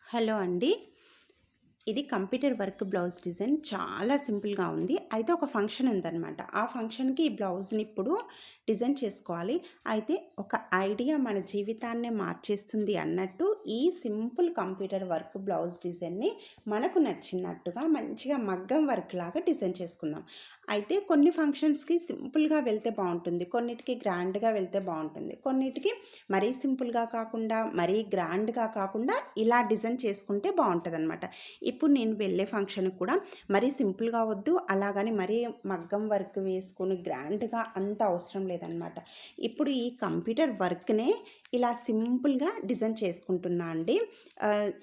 Hello అండి. ఇది computer work blouse design చాలా సింపుల్‌గా ఉంది. అయితే ఒక ఫంక్షన్ ఉందనమాట. ఆ ఫంక్షన్‌కి ఈ బ్లౌజ్‌ని ఇప్పుడు డిజైన్ చేసుకోవాలి. అయితే ఒక ఐడియా మన జీవితాన్నే మార్చేస్తుంది అన్నట్టు ఈ సింపుల్ కంప్యూటర్ వర్క్ బ్లౌజ్ డిజైన్‌ని మనకు నచ్చినట్టుగా మంచిగా మగ్గం వర్క్ లాగా డిజైన్ చేసుకుందాం. అయితే కొన్ని ఫంక్షన్స్‌కి సింపుల్‌గా వెళ్తే బావుంటుంది. కొన్నిటికి గ్రాండ్‌గా వెళ్తే బావుంటుంది. కొన్నిటికి మరీ సింపుల్‌గా కాకుండా, మరీ గ్రాండ్‌గా కాకుండా ఇలా డిజైన్ చేసుకుంటే బావుంటదనమాట. ఇప్పుడు నేను వెళ్ళే ఫంక్షన్‌కి కూడా మరీ సింపుల్‌గా వద్దు, అలాగని మరీ మగ్గం వర్క్ వేసుకొని గ్రాండ్‌గా అంత అవసరం లేదనమాట. ఇప్పుడు ఈ కంప్యూటర్ వర్క్‌నే ఇలా సింపుల్‌గా డిజైన్ చేసుకుంటున్నా అండి.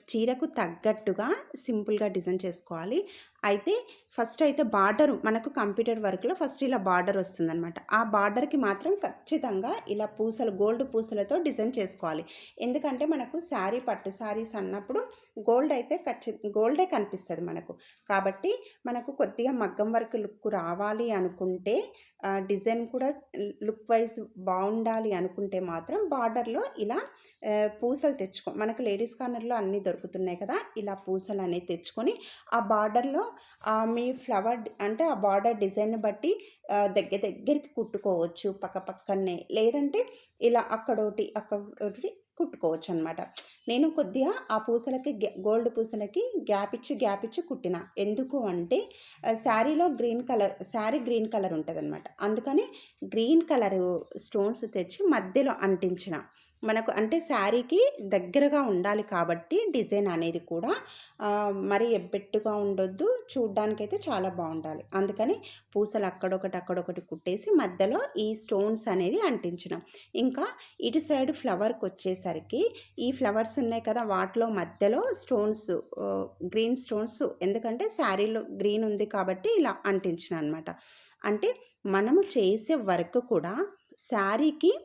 చీరకు తగ్గట్టుగా సింపుల్‌గా డిజైన్ చేసుకోవాలి. అయితే ఫస్ట్ అయితే బార్డరు మనకు కంప్యూటర్ వర్క్‌లో ఫస్ట్ ఇలా బార్డర్ వస్తుందనమాట. ఆ బార్డర్‌కి మాత్రం ఖచ్చితంగా ఇలా పూసలు గోల్డ్ పూసలతో డిజైన్ చేసుకోవాలి. ఎందుకంటే మనకు పట్టు శారీస్ అన్నప్పుడు గోల్డే కనిపిస్తది మనకు. కాబట్టి మనకు కొద్దిగా మగ్గం వర్క్ లుక్ రావాలి అనుకుంటే డిజైన్ కూడా లుక్ వైజ్ బావుండాలి అనుకుంటే మాత్రం బార్డర్‌లో ఇలా మనకు లేడీస్ కార్నర్‌లో అన్నీ దొరుకుతున్నాయి కదా! ఇలా పూసలనేవి తెచ్చుకొని ఆ బార్డర్‌లో మీ అంటే ఆ బార్డర్ డిజైన్‌ని బట్టి దగ్గరికి కుట్టుకోవచ్చు పక్కనే. లేదంటే ఇలా అక్కడోటి కుట్టుకోవచ్చనమాట. నేను కొద్దిగా ఆ పూసలకి గోల్డ్ పూసలకి గ్యాప్ ఇచ్చి కుట్టిన. ఎందుకు అంటే శారీ గ్రీన్ కలర్ ఉంటదనమాట. అందుకని గ్రీన్ కలరు స్టోన్స్ తెచ్చి మధ్యలో అంటించిన. మనకు అంటే శారీకి దగ్గరగా ఉండాలి కాబట్టి డిజైన్ అనేది కూడా మరీ ఎబ్బెట్టుగా ఉండొద్దు. చూడ్డానికైతే చాలా బావుండాలి. అందుకని పూసలు అక్కడొకటి కుట్టేసి మధ్యలో ఈ స్టోన్స్ అనేది అంటించినాం. ఇంకా ఇటు సైడ్ ఫ్లవర్‌కొచ్చేసరికి ఈ ఫ్లవర్స్ ఉన్నాయి కదా! వాటిలో మధ్యలో గ్రీన్ స్టోన్స్ ఎందుకంటే శారీలో గ్రీన్ ఉంది కాబట్టి ఇలా అంటించిన అనమాట. అంటే మనము చేసే వర్క్ కూడా శారీకి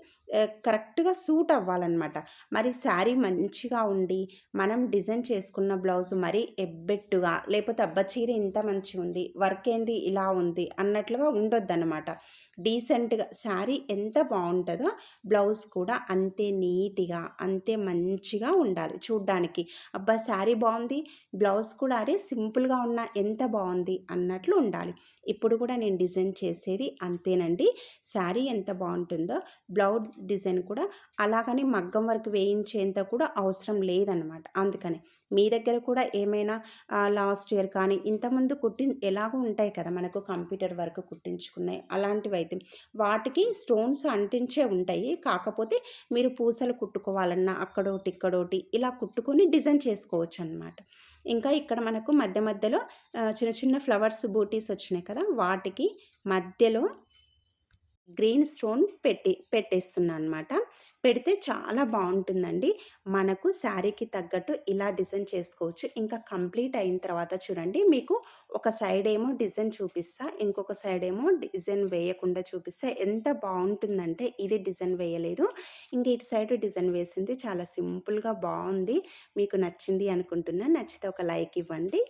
కరెక్ట్‌గా సూట్ అవ్వాలనమాట. మరి శారీ మంచిగా ఉండి, మనం డిజైన్ చేసుకున్న బ్లౌజ్ మరీ ఎబ్బెట్టుగా, లేపోతే అబ్బా! చీర ఇంత మంచిగుంది, వర్క్ ఏంది ఇలా ఉంది అన్నట్లుగా ఉండొద్దనమాట. డీసెంట్‌గా శారీ ఎంత బావుంటదో బ్లౌజ్ కూడా అంతే నీట్‌గా, అంతే మంచిగా ఉండాలి చూడ్డానికి. అబ్బా! శారీ బావుంది, బ్లౌజ్ కూడా అరే సింపుల్‌గా ఉన్నా ఎంత బావుంది అన్నట్లు ఉండాలి. ఇప్పుడు కూడా నేను డిజైన్ చేసేది అంతేనండి. శారీ ఎంత బావుంటుందో బ్లౌజ్ డిజైన్ కూడా అలాగని మగ్గం వర్క్ వేయించేంత కూడా అవసరం లేదనమాట. అందుకని మీ దగ్గర కూడా ఏమైనా లాస్ట్ ఇయర్ కానీ ఇంతకుముందు ఎలాగో ఉంటాయి కదా! మనకు కంప్యూటర్ వర్క్ కుట్టించుకున్నాయి. అలాంటివైతే వాటికి స్టోన్స్ అంటించే ఉంటాయి. కాకపోతే మీరు పూసలు కుట్టుకోవాలన్నా ఇక్కడోటి ఇలా కుట్టుకొని డిజైన్ చేసుకోవచ్చనమాట. ఇంకా ఇక్కడ మనకు మధ్యలో చిన్న చిన్న ఫ్లవర్స్ బూటీస్ వచ్చినాయి కదా! వాటికి మధ్యలో గ్రీన్ స్టోన్ పెట్టేస్తున్నా అనమాట. పెడితే చాలా బావుంటుందండి. మనకు శారీకి తగ్గట్టు ఇలా డిజైన్ చేసుకోవచ్చు. ఇంకా కంప్లీట్ అయిన తర్వాత చూడండి మీకు ఒక సైడేమో డిజైన్ చూపిస్తా. ఇంకొక సైడేమో డిజైన్ వేయకుండా చూపిస్తా. ఎంత బావుంటుందంటే ఇది డిజైన్ వేయలేదు. ఇంక ఇటు సైడ్ డిజైన్ వేసింది. చాలా సింపుల్‌గా బావుంది. మీకు నచ్చింది అనుకుంటున్నా. నచ్చితే ఒక లైక్ ఇవ్వండి.